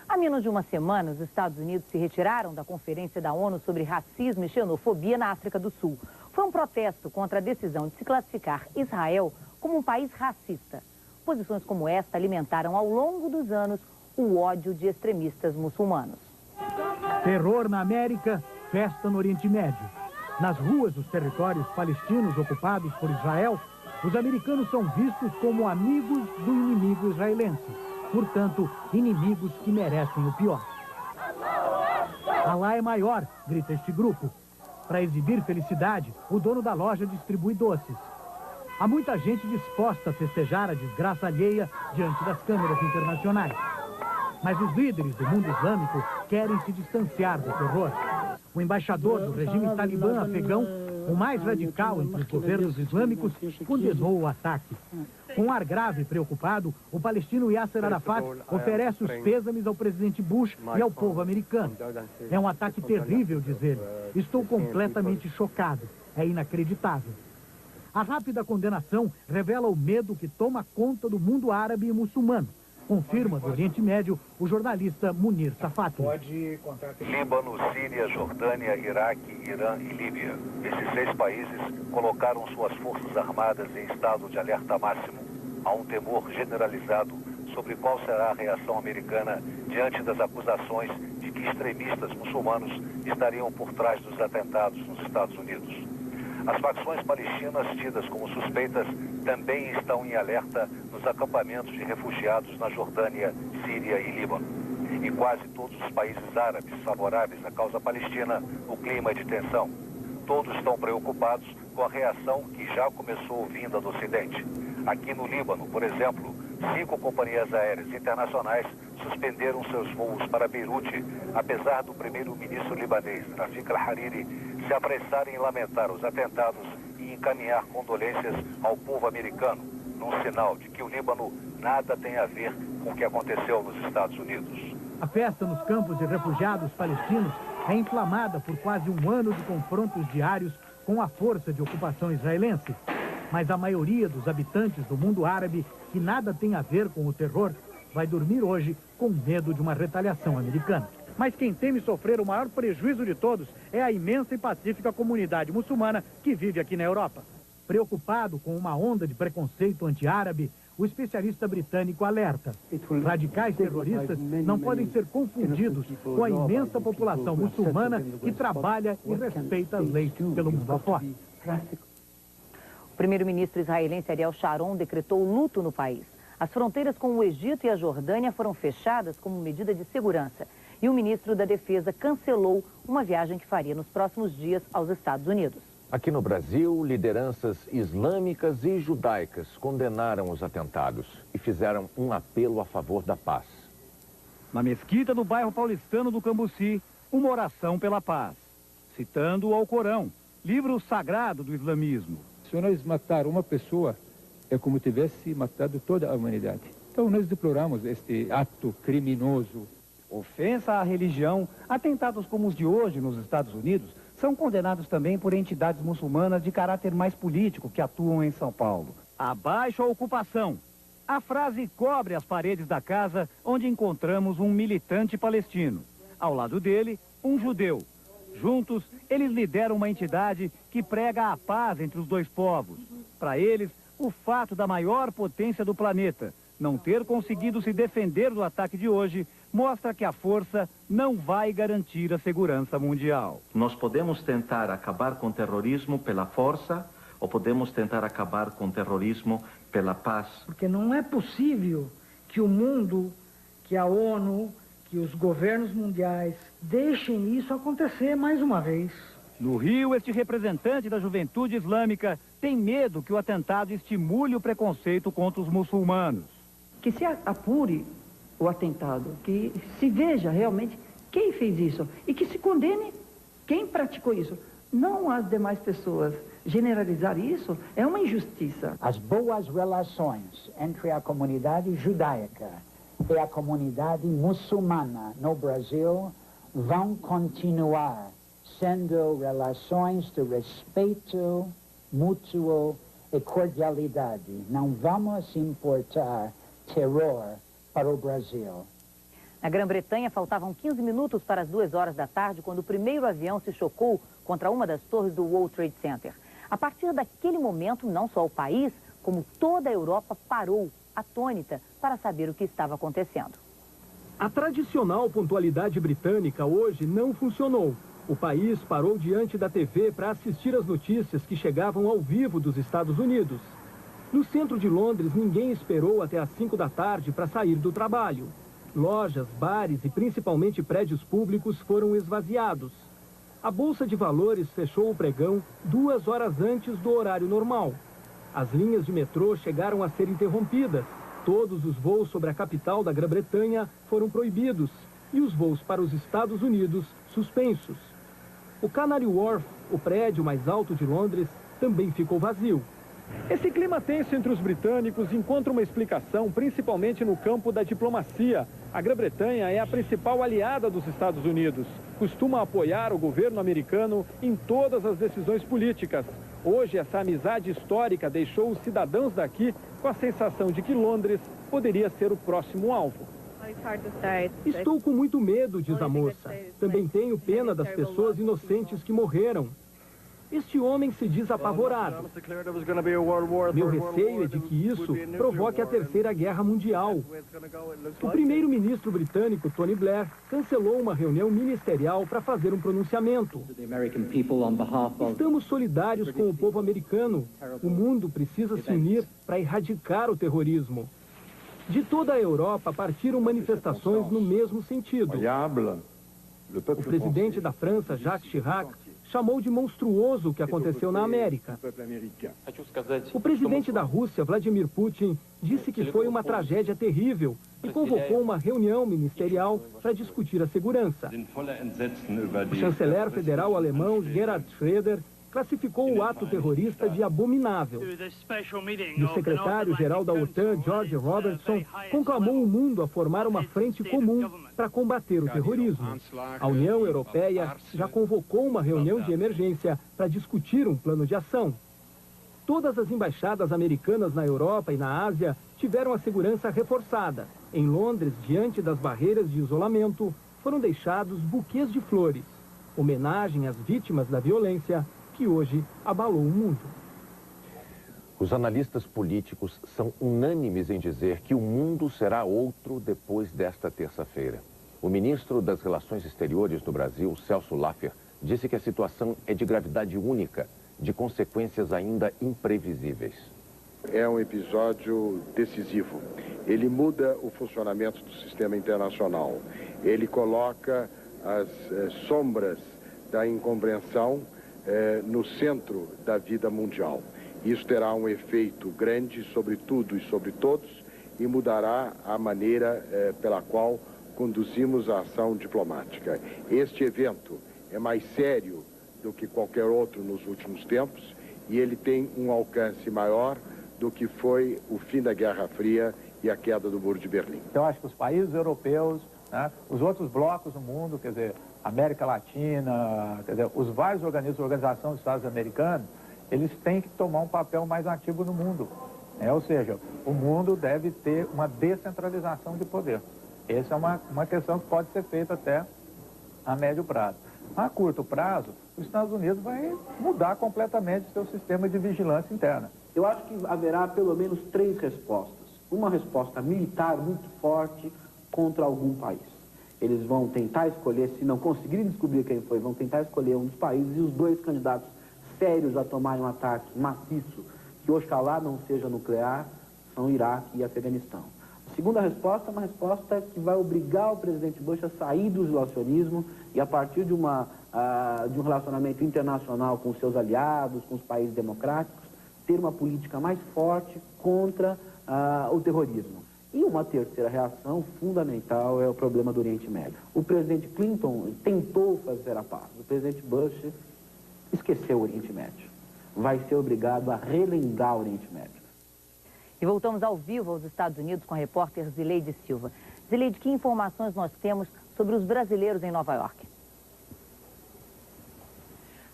Há menos de uma semana, os Estados Unidos se retiraram da Conferência da ONU sobre Racismo e Xenofobia na África do Sul. Foi um protesto contra a decisão de se classificar Israel como um país racista. Posições como esta alimentaram ao longo dos anos o ódio de extremistas muçulmanos. Terror na América, festa no Oriente Médio. Nas ruas dos territórios palestinos ocupados por Israel, os americanos são vistos como amigos do inimigo israelense. Portanto, inimigos que merecem o pior. Alá é maior, grita este grupo. Para exibir felicidade, o dono da loja distribui doces. Há muita gente disposta a festejar a desgraça alheia diante das câmeras internacionais. Mas os líderes do mundo islâmico querem se distanciar do terror. O embaixador do regime talibã afegão, o mais radical entre os governos islâmicos, condenou o ataque. Com um ar grave e preocupado, o palestino Yasser Arafat oferece os pêsames ao presidente Bush e ao povo americano. É um ataque terrível, diz ele. Estou completamente chocado. É inacreditável. A rápida condenação revela o medo que toma conta do mundo árabe e muçulmano. Confirma do Oriente Médio o jornalista Munir Safati. Líbano, Síria, Jordânia, Iraque, Irã e Líbia. Esses 6 países colocaram suas forças armadas em estado de alerta máximo. Há um temor generalizado sobre qual será a reação americana diante das acusações de que extremistas muçulmanos estariam por trás dos atentados nos Estados Unidos. As facções palestinas tidas como suspeitas também estão em alerta nos acampamentos de refugiados na Jordânia, Síria e Líbano. Em quase todos os países árabes favoráveis à causa palestina, o clima é de tensão. Todos estão preocupados com a reação que já começou vinda do Ocidente. Aqui no Líbano, por exemplo, 5 companhias aéreas internacionais suspenderam seus voos para Beirute, apesar do primeiro-ministro libanês, Rafik al-Hariri, se apressar em lamentar os atentados e encaminhar condolências ao povo americano, num sinal de que o Líbano nada tem a ver com o que aconteceu nos Estados Unidos. A festa nos campos de refugiados palestinos é inflamada por quase um ano de confrontos diários com a força de ocupação israelense. Mas a maioria dos habitantes do mundo árabe, que nada tem a ver com o terror, vai dormir hoje com medo de uma retaliação americana. Mas quem teme sofrer o maior prejuízo de todos é a imensa e pacífica comunidade muçulmana que vive aqui na Europa. Preocupado com uma onda de preconceito anti-árabe, o especialista britânico alerta. Radicais terroristas não podem ser confundidos com a imensa população muçulmana que trabalha e respeita as leis pelo mundo afora. O primeiro-ministro israelense Ariel Sharon decretou luto no país. As fronteiras com o Egito e a Jordânia foram fechadas como medida de segurança. E o ministro da Defesa cancelou uma viagem que faria nos próximos dias aos Estados Unidos. Aqui no Brasil, lideranças islâmicas e judaicas condenaram os atentados e fizeram um apelo a favor da paz. Na mesquita do bairro paulistano do Cambuci, uma oração pela paz, citando o Alcorão, livro sagrado do islamismo. Se nós matar uma pessoa, é como tivesse matado toda a humanidade. Então nós deploramos este ato criminoso. ofensa à religião, atentados como os de hoje nos Estados Unidos são condenados também por entidades muçulmanas de caráter mais político que atuam em São Paulo. Abaixo a ocupação. A frase cobre as paredes da casa onde encontramos um militante palestino. Ao lado dele, um judeu. Juntos, eles lideram uma entidade que prega a paz entre os dois povos. Para eles, o fato da maior potência do planeta não ter conseguido se defender do ataque de hoje mostra que a força não vai garantir a segurança mundial. Nós podemos tentar acabar com o terrorismo pela força ou podemos tentar acabar com o terrorismo pela paz. Porque não é possível que o mundo, que a ONU, que os governos mundiais deixem isso acontecer mais uma vez. No Rio, este representante da juventude islâmica tem medo que o atentado estimule o preconceito contra os muçulmanos. Que se apure o atentado, que se veja realmente quem fez isso e que se condene quem praticou isso, não as demais pessoas. Generalizar isso é uma injustiça. As boas relações entre a comunidade judaica e a comunidade muçulmana no Brasil vão continuar sendo relações de respeito mútuo e cordialidade. Não vamos importar terror para o Brasil. Na Grã-Bretanha, faltavam 15 minutos para as 2 horas da tarde, quando o primeiro avião se chocou contra uma das torres do World Trade Center. A partir daquele momento, não só o país, como toda a Europa parou, atônita, para saber o que estava acontecendo. A tradicional pontualidade britânica hoje não funcionou. O país parou diante da TV para assistir às notícias que chegavam ao vivo dos Estados Unidos. No centro de Londres, ninguém esperou até às 5 da tarde para sair do trabalho. Lojas, bares e principalmente prédios públicos foram esvaziados. A Bolsa de Valores fechou o pregão 2 horas antes do horário normal. As linhas de metrô chegaram a ser interrompidas. Todos os voos sobre a capital da Grã-Bretanha foram proibidos e os voos para os Estados Unidos suspensos. O Canary Wharf, o prédio mais alto de Londres, também ficou vazio. Esse clima tenso entre os britânicos encontra uma explicação principalmente no campo da diplomacia. A Grã-Bretanha é a principal aliada dos Estados Unidos. Costuma apoiar o governo americano em todas as decisões políticas. Hoje, essa amizade histórica deixou os cidadãos daqui com a sensação de que Londres poderia ser o próximo alvo. Estou com muito medo, diz a moça. Também tenho pena das pessoas inocentes que morreram. Este homem se diz apavorado. Meu receio é de que isso provoque a Terceira Guerra Mundial. O primeiro-ministro britânico, Tony Blair, cancelou uma reunião ministerial para fazer um pronunciamento. Estamos solidários com o povo americano. O mundo precisa se unir para erradicar o terrorismo. De toda a Europa partiram manifestações no mesmo sentido. O presidente da França, Jacques Chirac, chamou de monstruoso o que aconteceu na América. O presidente da Rússia, Vladimir Putin, disse que foi uma tragédia terrível e convocou uma reunião ministerial para discutir a segurança. O chanceler federal alemão, Gerhard Schröder, classificou o ato terrorista de abominável. E o secretário-geral da OTAN, George Robertson, conclamou o mundo a formar uma frente comum para combater o terrorismo. A União Europeia já convocou uma reunião de emergência para discutir um plano de ação. Todas as embaixadas americanas na Europa e na Ásia tiveram a segurança reforçada. Em Londres, diante das barreiras de isolamento, foram deixados buquês de flores, homenagem às vítimas da violência que hoje abalou o mundo. Os analistas políticos são unânimes em dizer que o mundo será outro depois desta terça-feira. O ministro das Relações Exteriores do Brasil, Celso Laffer, disse que a situação é de gravidade única, de consequências ainda imprevisíveis. É um episódio decisivo. Ele muda o funcionamento do sistema internacional. Ele coloca as sombras da incompreensão no centro da vida mundial. Isso terá um efeito grande sobre tudo e sobre todos e mudará a maneira pela qual conduzimos a ação diplomática. Este evento é mais sério do que qualquer outro nos últimos tempos e ele tem um alcance maior do que foi o fim da Guerra Fria e a queda do Muro de Berlim. Eu acho que os países europeus né? Os outros blocos no mundo, quer dizer, América Latina, quer dizer, os vários organismos, Organização dos Estados Americanos, eles têm que tomar um papel mais ativo no mundo. Ou seja, o mundo deve ter uma descentralização de poder. Essa é uma questão que pode ser feita até a médio prazo. A curto prazo, os Estados Unidos vai mudar completamente o seu sistema de vigilância interna. Eu acho que haverá pelo menos 3 respostas. Uma resposta militar muito forte contra algum país. Eles vão tentar escolher, se não conseguirem descobrir quem foi, vão tentar escolher um dos países, e os 2 candidatos sérios a tomarem um ataque maciço, que oxalá não seja nuclear, são Iraque e Afeganistão. A segunda resposta é uma resposta que vai obrigar o presidente Bush a sair do isolacionismo e, a partir de um relacionamento internacional com os seus aliados, com os países democráticos, ter uma política mais forte contra o terrorismo. E uma terceira reação fundamental é o problema do Oriente Médio. O presidente Clinton tentou fazer a paz. O presidente Bush esqueceu o Oriente Médio. Vai ser obrigado a relembrar o Oriente Médio. E voltamos ao vivo aos Estados Unidos com a repórter Zileide Silva. Zileide, que informações nós temos sobre os brasileiros em Nova York?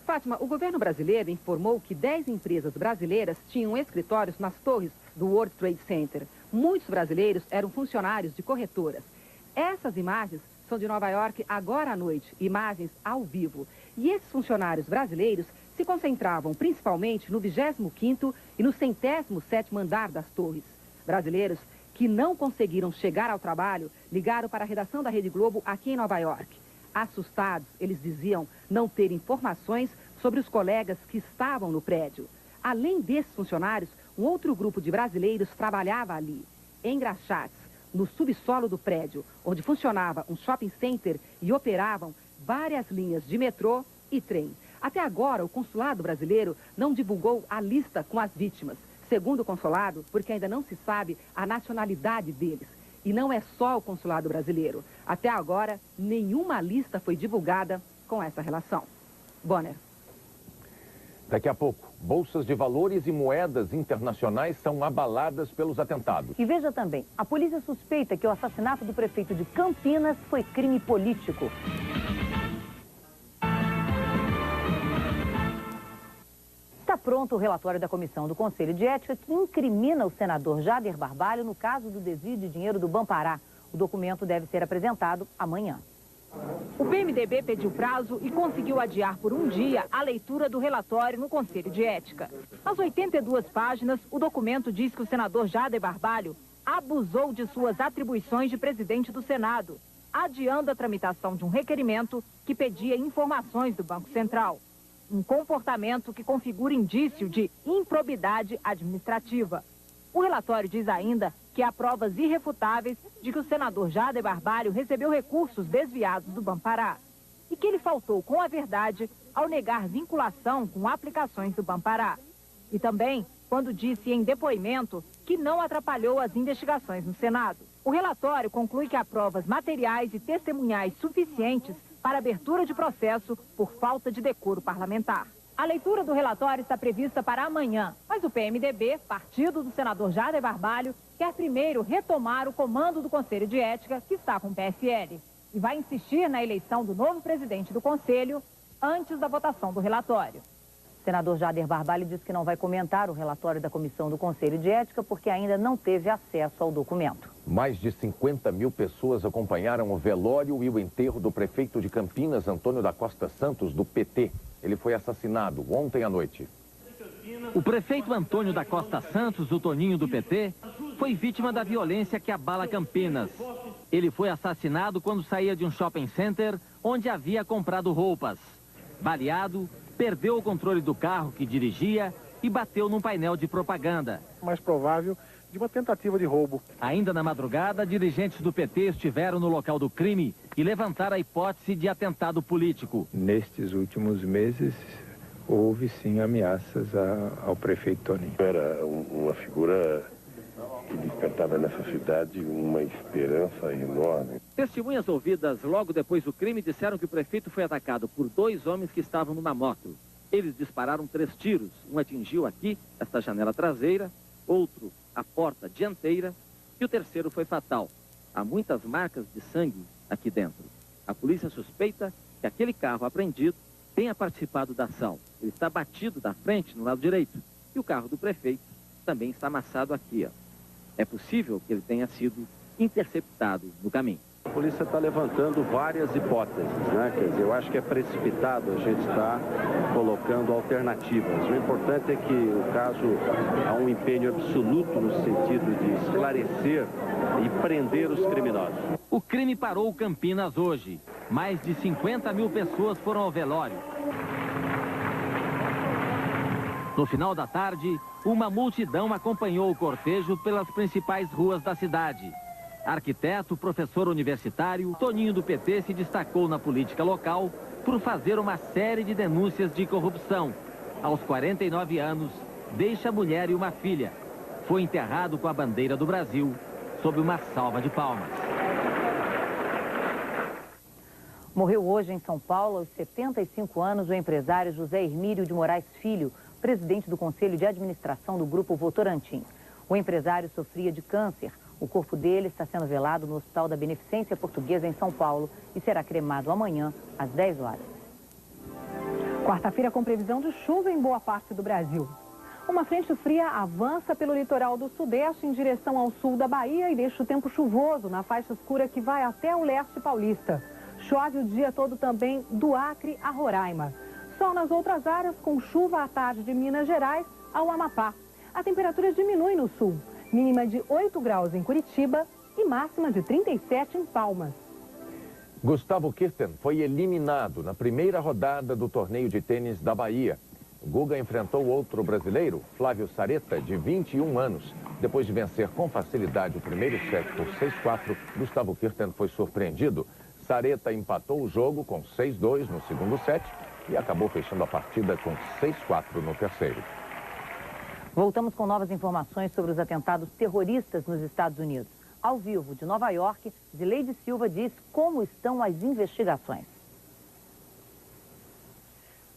Fátima, o governo brasileiro informou que 10 empresas brasileiras tinham escritórios nas torres do World Trade Center. Muitos brasileiros eram funcionários de corretoras. Essas imagens são de Nova York agora à noite, imagens ao vivo. E esses funcionários brasileiros se concentravam principalmente no 25º e no 107º andar das torres. Brasileiros que não conseguiram chegar ao trabalho ligaram para a redação da Rede Globo aqui em Nova York. Assustados, eles diziam não ter informações sobre os colegas que estavam no prédio. Além desses funcionários, um outro grupo de brasileiros trabalhava ali, em Graxates, no subsolo do prédio, onde funcionava um shopping center e operavam várias linhas de metrô e trem. Até agora, o consulado brasileiro não divulgou a lista com as vítimas. Segundo o consulado, porque ainda não se sabe a nacionalidade deles. E não é só o consulado brasileiro. Até agora, nenhuma lista foi divulgada com essa relação. Bonner. Daqui a pouco, bolsas de valores e moedas internacionais são abaladas pelos atentados. E veja também, a polícia suspeita que o assassinato do prefeito de Campinas foi crime político. Está pronto o relatório da Comissão do Conselho de Ética que incrimina o senador Jader Barbalho no caso do desvio de dinheiro do Bampará. O documento deve ser apresentado amanhã. O PMDB pediu prazo e conseguiu adiar por um dia a leitura do relatório no Conselho de Ética. Nas 82 páginas, o documento diz que o senador Jader Barbalho abusou de suas atribuições de presidente do Senado, adiando a tramitação de um requerimento que pedia informações do Banco Central. Um comportamento que configura indício de improbidade administrativa. O relatório diz ainda que há provas irrefutáveis de que o senador Jader Barbalho recebeu recursos desviados do Bampará e que ele faltou com a verdade ao negar vinculação com aplicações do Bampará. E também quando disse em depoimento que não atrapalhou as investigações no Senado. O relatório conclui que há provas materiais e testemunhais suficientes para abertura de processo por falta de decoro parlamentar. A leitura do relatório está prevista para amanhã, mas o PMDB, partido do senador Jader Barbalho, quer primeiro retomar o comando do Conselho de Ética, que está com o PSL, e vai insistir na eleição do novo presidente do Conselho antes da votação do relatório. O senador Jader Barbalho diz que não vai comentar o relatório da Comissão do Conselho de Ética porque ainda não teve acesso ao documento. Mais de 50 mil pessoas acompanharam o velório e o enterro do prefeito de Campinas, Antônio da Costa Santos, do PT. Ele foi assassinado ontem à noite. O prefeito Antônio da Costa Santos, o Toninho do PT, foi vítima da violência que abala Campinas. Ele foi assassinado quando saía de um shopping center onde havia comprado roupas. Baleado, perdeu o controle do carro que dirigia e bateu num painel de propaganda. Mais provável de uma tentativa de roubo. Ainda na madrugada, dirigentes do PT estiveram no local do crime e levantaram a hipótese de atentado político. Nestes últimos meses, houve sim ameaças ao prefeito Toninho. Era uma figura que despertava nessa cidade uma esperança enorme. Testemunhas ouvidas logo depois do crime disseram que o prefeito foi atacado por 2 homens que estavam numa moto. Eles dispararam 3 tiros. Um atingiu aqui, esta janela traseira, outro a porta dianteira e o terceiro foi fatal. Há muitas marcas de sangue aqui dentro. A polícia suspeita que aquele carro apreendido tenha participado da ação. Ele está batido da frente, no lado direito. E o carro do prefeito também está amassado aqui, ó. É possível que ele tenha sido interceptado no caminho. A polícia está levantando várias hipóteses, né? Quer dizer, eu acho que é precipitado a gente estar colocando alternativas. O importante é que o caso há um empenho absoluto no sentido de esclarecer e prender os criminosos. O crime parou Campinas hoje. Mais de 50 mil pessoas foram ao velório. No final da tarde, uma multidão acompanhou o cortejo pelas principais ruas da cidade. Arquiteto, professor universitário, Toninho do PT se destacou na política local por fazer uma série de denúncias de corrupção. Aos 49 anos, deixa mulher e uma filha. Foi enterrado com a bandeira do Brasil, sob uma salva de palmas. Morreu hoje em São Paulo, aos 75 anos, o empresário José Hermílio de Moraes Filho, presidente do Conselho de Administração do Grupo Votorantim. O empresário sofria de câncer. O corpo dele está sendo velado no Hospital da Beneficência Portuguesa em São Paulo e será cremado amanhã, às 10 horas. Quarta-feira com previsão de chuva em boa parte do Brasil. Uma frente fria avança pelo litoral do Sudeste em direção ao sul da Bahia e deixa o tempo chuvoso na faixa escura que vai até o leste paulista. Chove o dia todo também do Acre a Roraima. Sol nas outras áreas, com chuva à tarde de Minas Gerais ao Amapá. A temperatura diminui no sul, mínima de 8 graus em Curitiba e máxima de 37 em Palmas. Gustavo Kirten foi eliminado na primeira rodada do torneio de tênis da Bahia. Guga enfrentou outro brasileiro, Flávio Sareta, de 21 anos. Depois de vencer com facilidade o primeiro set por 6-4, Gustavo Kirten foi surpreendido. Sareta empatou o jogo com 6-2 no segundo set e acabou fechando a partida com 6-4 no terceiro. Voltamos com novas informações sobre os atentados terroristas nos Estados Unidos. Ao vivo, de Nova York, Zileide Silva diz como estão as investigações.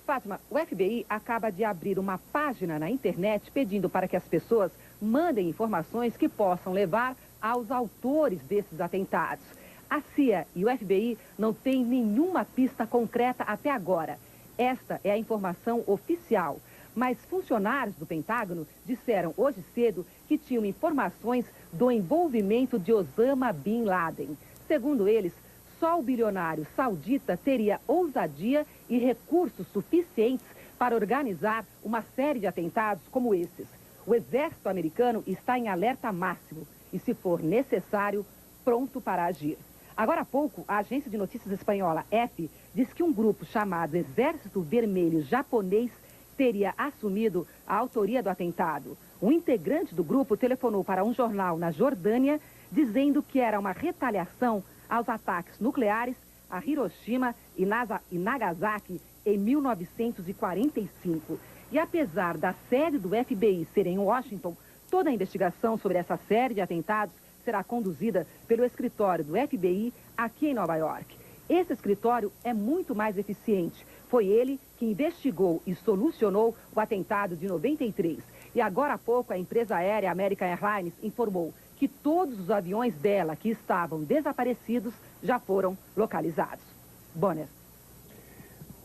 Fátima, o FBI acaba de abrir uma página na internet pedindo para que as pessoas mandem informações que possam levar aos autores desses atentados. A CIA e o FBI não têm nenhuma pista concreta até agora. Esta é a informação oficial. Mas funcionários do Pentágono disseram hoje cedo que tinham informações do envolvimento de Osama Bin Laden. Segundo eles, só o bilionário saudita teria ousadia e recursos suficientes para organizar uma série de atentados como esses. O exército americano está em alerta máximo e, se for necessário, pronto para agir. Agora há pouco, a agência de notícias espanhola EFE diz que um grupo chamado Exército Vermelho Japonês teria assumido a autoria do atentado. Um integrante do grupo telefonou para um jornal na Jordânia dizendo que era uma retaliação aos ataques nucleares a Hiroshima e Nagasaki em 1945. E apesar da sede do FBI ser em Washington, toda a investigação sobre essa série de atentados será conduzida pelo escritório do FBI aqui em Nova York. Esse escritório é muito mais eficiente. Foi ele que investigou e solucionou o atentado de 93. E agora há pouco a empresa aérea American Airlines informou que todos os aviões dela que estavam desaparecidos já foram localizados. Bonner.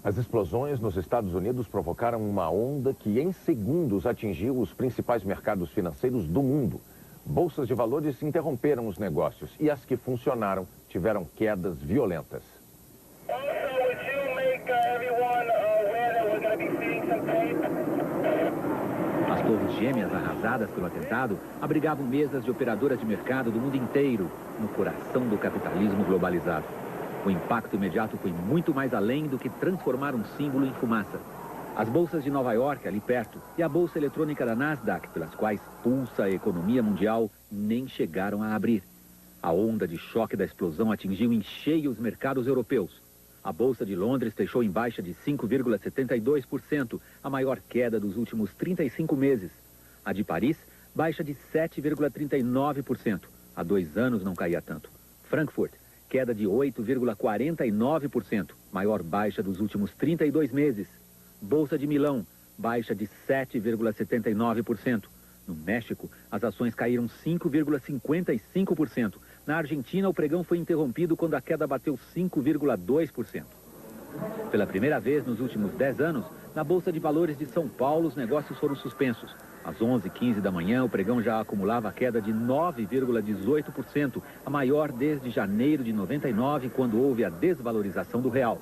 As explosões nos Estados Unidos provocaram uma onda que em segundos atingiu os principais mercados financeiros do mundo. Bolsas de valores interromperam os negócios e as que funcionaram tiveram quedas violentas. As torres gêmeas arrasadas pelo atentado abrigavam mesas de operadoras de mercado do mundo inteiro, no coração do capitalismo globalizado. O impacto imediato foi muito mais além do que transformar um símbolo em fumaça. As bolsas de Nova York, ali perto, e a bolsa eletrônica da Nasdaq, pelas quais pulsa a economia mundial, nem chegaram a abrir. A onda de choque da explosão atingiu em cheio os mercados europeus. A Bolsa de Londres fechou em baixa de 5,72%, a maior queda dos últimos 35 meses. A de Paris, baixa de 7,39%. Há 2 anos não caía tanto. Frankfurt, queda de 8,49%, maior baixa dos últimos 32 meses. Bolsa de Milão, baixa de 7,79%. No México, as ações caíram 5,55%. Na Argentina, o pregão foi interrompido quando a queda bateu 5,2%. Pela primeira vez nos últimos 10 anos, na Bolsa de Valores de São Paulo, os negócios foram suspensos. Às 11h15 da manhã, o pregão já acumulava queda de 9,18%, a maior desde janeiro de 99, quando houve a desvalorização do real.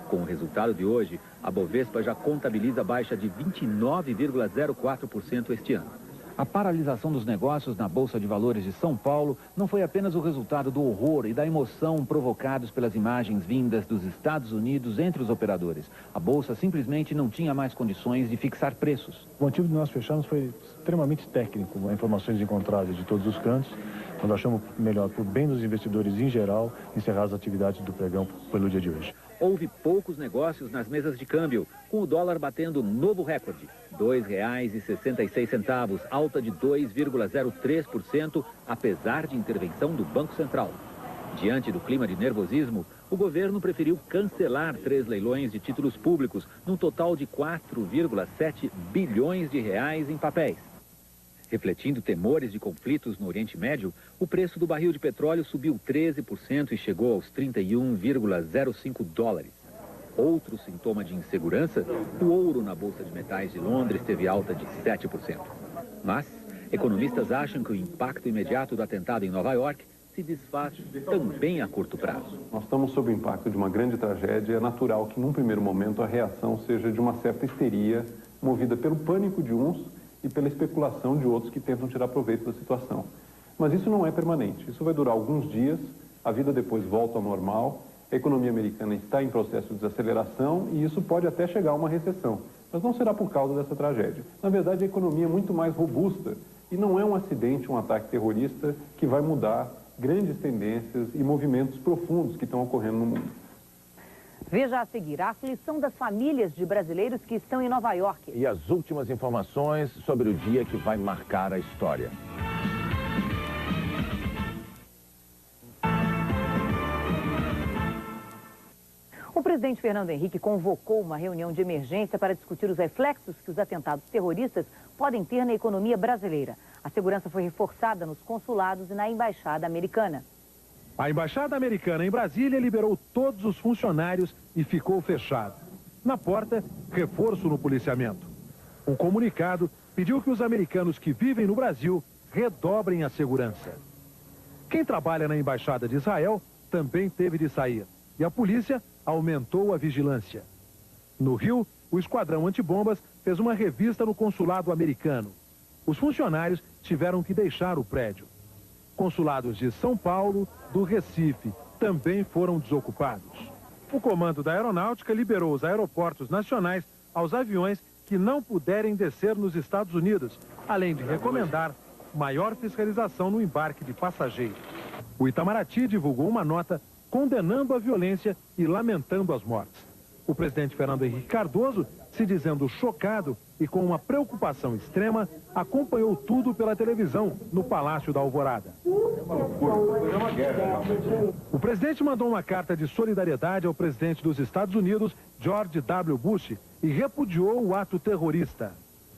Com o resultado de hoje, a Bovespa já contabiliza baixa de 29,04% este ano. A paralisação dos negócios na Bolsa de Valores de São Paulo não foi apenas o resultado do horror e da emoção provocados pelas imagens vindas dos Estados Unidos entre os operadores. A Bolsa simplesmente não tinha mais condições de fixar preços. O motivo de nós fecharmos foi extremamente técnico, informações encontradas de todos os cantos. Nós achamos melhor, por bem dos investidores em geral, encerrar as atividades do pregão pelo dia de hoje. Houve poucos negócios nas mesas de câmbio, com o dólar batendo novo recorde, R$ 2,66, alta de 2,03%, apesar de intervenção do Banco Central. Diante do clima de nervosismo, o governo preferiu cancelar 3 leilões de títulos públicos, num total de 4,7 bilhões de reais em papéis. Refletindo temores de conflitos no Oriente Médio, o preço do barril de petróleo subiu 13% e chegou aos 31,05 dólares. Outro sintoma de insegurança, o ouro na Bolsa de Metais de Londres teve alta de 7%. Mas, economistas acham que o impacto imediato do atentado em Nova York se desfaz também a curto prazo. Nós estamos sob o impacto de uma grande tragédia. É natural que, num primeiro momento, a reação seja de uma certa histeria, movida pelo pânico de uns e pela especulação de outros que tentam tirar proveito da situação. Mas isso não é permanente. Isso vai durar alguns dias, a vida depois volta ao normal, a economia americana está em processo de desaceleração e isso pode até chegar a uma recessão. Mas não será por causa dessa tragédia. Na verdade, a economia é muito mais robusta e não é um acidente, um ataque terrorista que vai mudar grandes tendências e movimentos profundos que estão ocorrendo no mundo. Veja a seguir a aflição das famílias de brasileiros que estão em Nova York. E as últimas informações sobre o dia que vai marcar a história. O presidente Fernando Henrique convocou uma reunião de emergência para discutir os reflexos que os atentados terroristas podem ter na economia brasileira. A segurança foi reforçada nos consulados e na embaixada americana. A embaixada americana em Brasília liberou todos os funcionários e ficou fechada. Na porta, reforço no policiamento. Um comunicado pediu que os americanos que vivem no Brasil redobrem a segurança. Quem trabalha na embaixada de Israel também teve de sair. E a polícia aumentou a vigilância. No Rio, o esquadrão antibombas fez uma revista no consulado americano. Os funcionários tiveram que deixar o prédio. Consulados de São Paulo, do Recife, também foram desocupados. O comando da aeronáutica liberou os aeroportos nacionais aos aviões que não puderem descer nos Estados Unidos, além de recomendar maior fiscalização no embarque de passageiros. O Itamaraty divulgou uma nota condenando a violência e lamentando as mortes. O presidente Fernando Henrique Cardoso, se dizendo chocado e com uma preocupação extrema, acompanhou tudo pela televisão no Palácio da Alvorada. O presidente mandou uma carta de solidariedade ao presidente dos Estados Unidos, George W. Bush, e repudiou o ato terrorista.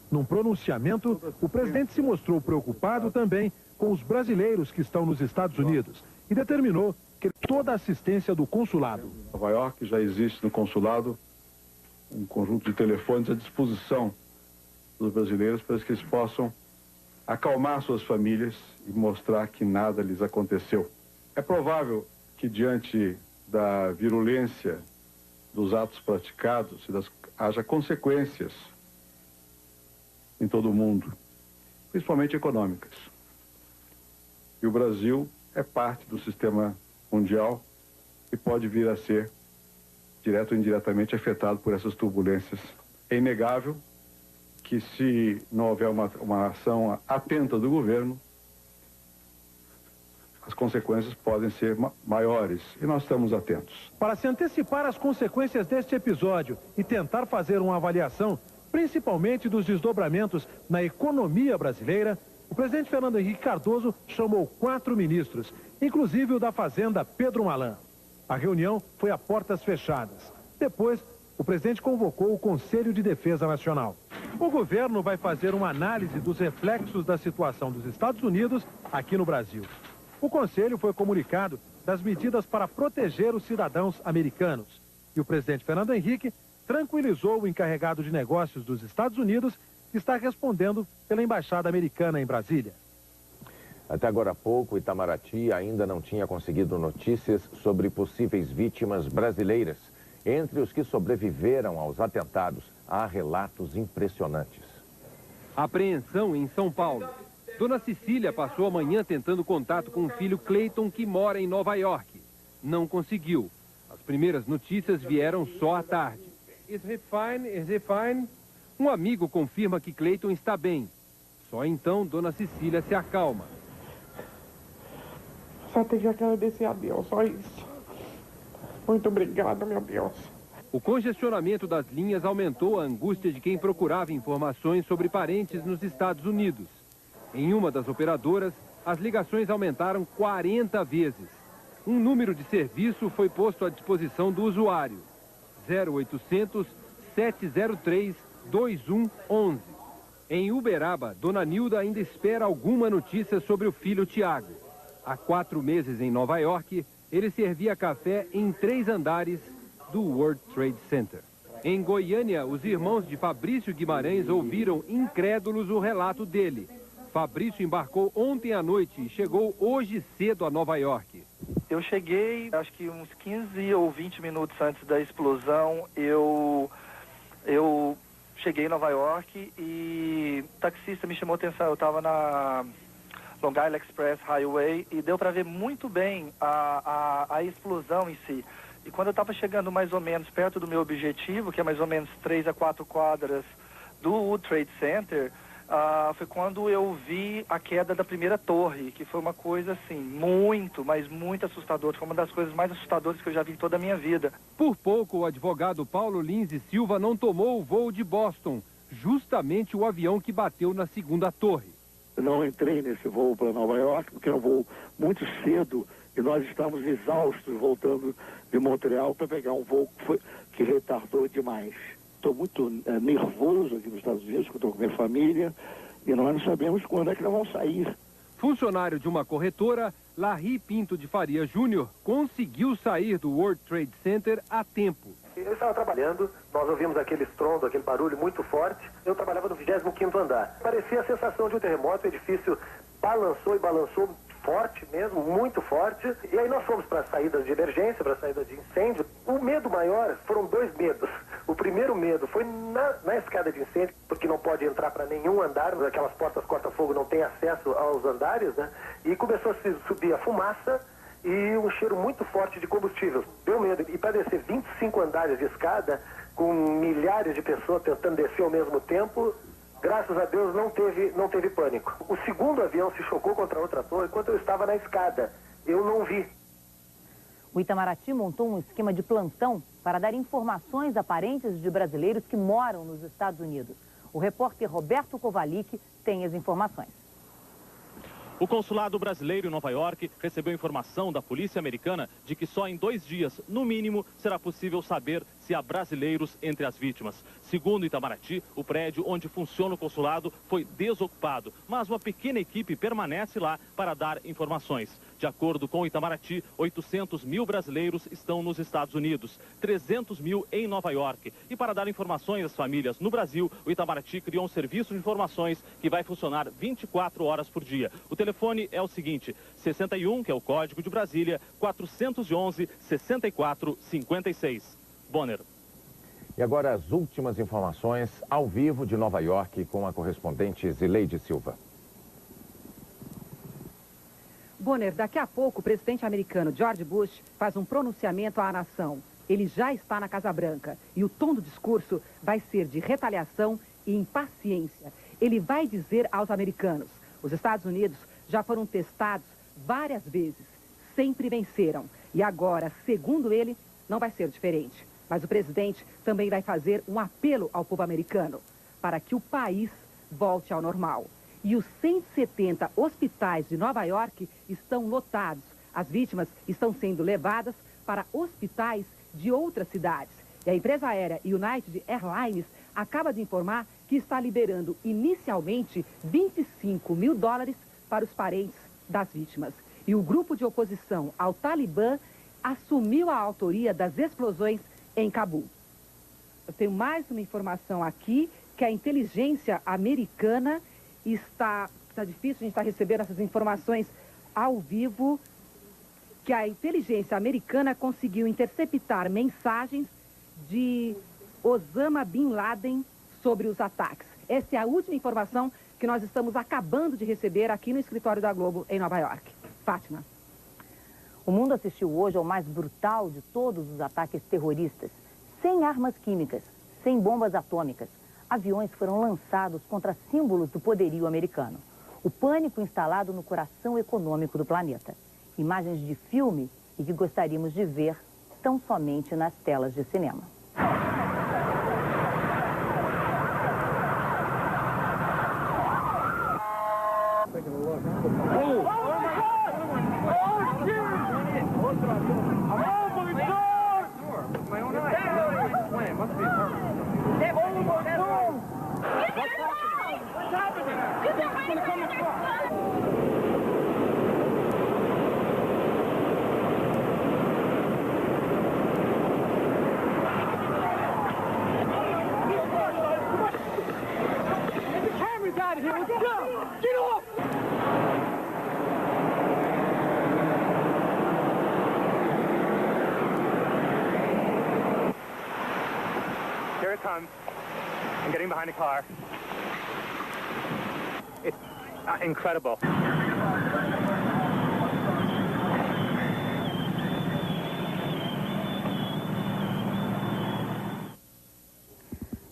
Num pronunciamento, o presidente se mostrou preocupado também com os brasileiros que estão nos Estados Unidos e determinou que toda a assistência do consulado. Em Nova York já existe no consulado um conjunto de telefones à disposição dos brasileiros para que eles possam acalmar suas famílias e mostrar que nada lhes aconteceu. É provável que diante da virulência dos atos praticados haja consequências em todo o mundo, principalmente econômicas. E o Brasil é parte do sistema mundial e pode vir a ser, direto ou indiretamente, afetado por essas turbulências. É inegável que, se não houver uma ação atenta do governo, as consequências podem ser maiores, e nós estamos atentos. Para se antecipar às consequências deste episódio e tentar fazer uma avaliação, principalmente dos desdobramentos na economia brasileira, o presidente Fernando Henrique Cardoso chamou 4 ministros, inclusive o da Fazenda, Pedro Malan. A reunião foi a portas fechadas. Depois, o presidente convocou o Conselho de Defesa Nacional. O governo vai fazer uma análise dos reflexos da situação dos Estados Unidos aqui no Brasil. O Conselho foi comunicado das medidas para proteger os cidadãos americanos. E o presidente Fernando Henrique tranquilizou o encarregado de negócios dos Estados Unidos, que está respondendo pela Embaixada Americana em Brasília. Até agora há pouco, Itamaraty ainda não tinha conseguido notícias sobre possíveis vítimas brasileiras. Entre os que sobreviveram aos atentados, há relatos impressionantes. Apreensão em São Paulo. Dona Cecília passou a manhã tentando contato com o filho Cleiton, que mora em Nova York. Não conseguiu. As primeiras notícias vieram só à tarde. Is he fine? Is he fine? Um amigo confirma que Cleiton está bem. Só então Dona Cecília se acalma. Só tenho que agradecer a Deus, só isso. Muito obrigada, meu Deus. O congestionamento das linhas aumentou a angústia de quem procurava informações sobre parentes nos Estados Unidos. Em uma das operadoras, as ligações aumentaram 40 vezes. Um número de serviço foi posto à disposição do usuário. 0800 703 2111. Em Uberaba, Dona Nilda ainda espera alguma notícia sobre o filho Tiago. Há 4 meses em Nova York, ele servia café em 3 andares do World Trade Center. Em Goiânia, os irmãos de Fabrício Guimarães ouviram incrédulos o relato dele. Fabrício embarcou ontem à noite e chegou hoje cedo a Nova York. Eu cheguei, acho que uns 15 ou 20 minutos antes da explosão, eu cheguei em Nova York e o taxista me chamou a atenção. Eu estava na Long Island Express Highway e deu para ver muito bem a explosão em si. E quando eu estava chegando mais ou menos perto do meu objetivo, que é mais ou menos 3 a 4 quadras do World Trade Center, foi quando eu vi a queda da primeira torre, que foi uma coisa assim, muito, mas muito assustadora. Foi uma das coisas mais assustadoras que eu já vi em toda a minha vida. Por pouco, o advogado Paulo Lins e Silva não tomou o voo de Boston, justamente o avião que bateu na segunda torre. Eu não entrei nesse voo para Nova York, porque é um voo muito cedo e nós estamos exaustos voltando de Montreal para pegar um voo que retardou demais. Estou muito nervoso aqui nos Estados Unidos, porque estou com minha família, e nós não sabemos quando é que nós vamos sair. Funcionário de uma corretora, Larry Pinto de Faria Júnior conseguiu sair do World Trade Center a tempo. Eu estava trabalhando, nós ouvimos aquele estrondo, aquele barulho muito forte. Eu trabalhava no 25º andar. Parecia a sensação de um terremoto, o edifício balançou e balançou forte mesmo, muito forte. E aí nós fomos para a saída de emergência, para a saída de incêndio. O medo maior foram 2 medos. O primeiro medo foi na escada de incêndio, porque não pode entrar para nenhum andar, aquelas portas corta-fogo não têm acesso aos andares, né? E começou a subir a fumaça e um cheiro muito forte de combustível. Deu medo. E para descer 25 andares de escada, com milhares de pessoas tentando descer ao mesmo tempo, graças a Deus não teve pânico. O segundo avião se chocou contra outra torre enquanto eu estava na escada. Eu não vi. O Itamaraty montou um esquema de plantão para dar informações a parentes de brasileiros que moram nos Estados Unidos. O repórter Roberto Kovalik tem as informações. O consulado brasileiro em Nova York recebeu informação da polícia americana de que só em 2 dias, no mínimo, será possível saber se há brasileiros entre as vítimas. Segundo Itamaraty, o prédio onde funciona o consulado foi desocupado, mas uma pequena equipe permanece lá para dar informações. De acordo com o Itamaraty, 800 mil brasileiros estão nos Estados Unidos, 300 mil em Nova York. E para dar informações às famílias no Brasil, o Itamaraty criou um serviço de informações que vai funcionar 24 horas por dia. O telefone é o seguinte, 61, que é o código de Brasília, 411 64 56. Bonner. E agora as últimas informações ao vivo de Nova York com a correspondente Zileide Silva. Bonner, daqui a pouco o presidente americano George Bush faz um pronunciamento à nação. Ele já está na Casa Branca e o tom do discurso vai ser de retaliação e impaciência. Ele vai dizer aos americanos, os Estados Unidos já foram testados várias vezes, sempre venceram. E agora, segundo ele, não vai ser diferente. Mas o presidente também vai fazer um apelo ao povo americano para que o país volte ao normal. E os 170 hospitais de Nova York estão lotados. As vítimas estão sendo levadas para hospitais de outras cidades. E a empresa aérea United Airlines acaba de informar que está liberando inicialmente $25 mil para os parentes das vítimas. E E o grupo de oposição ao Talibã assumiu a autoria das explosões em Cabul. Eu tenho mais uma informação aqui, que a inteligência americana está difícil, a gente está recebendo essas informações ao vivo, que a inteligência americana conseguiu interceptar mensagens de Osama Bin Laden sobre os ataques. Essa é a última informação que nós estamos acabando de receber aqui no escritório da Globo, em Nova York. Fátima. O mundo assistiu hoje ao mais brutal de todos os ataques terroristas. Sem armas químicas, sem bombas atômicas, aviões foram lançados contra símbolos do poderio americano. O pânico instalado no coração econômico do planeta. Imagens de filme e que gostaríamos de ver tão somente nas telas de cinema. Here it comes. I'm getting behind the car. It's incredible.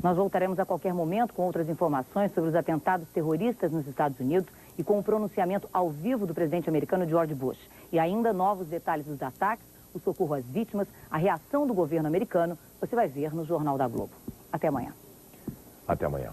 Nós voltaremos a qualquer momento com outras informações sobre os atentados terroristas nos Estados Unidos e com o pronunciamento ao vivo do presidente americano George Bush. E ainda novos detalhes dos ataques, o socorro às vítimas, a reação do governo americano, você vai ver no Jornal da Globo. Até amanhã. Até amanhã.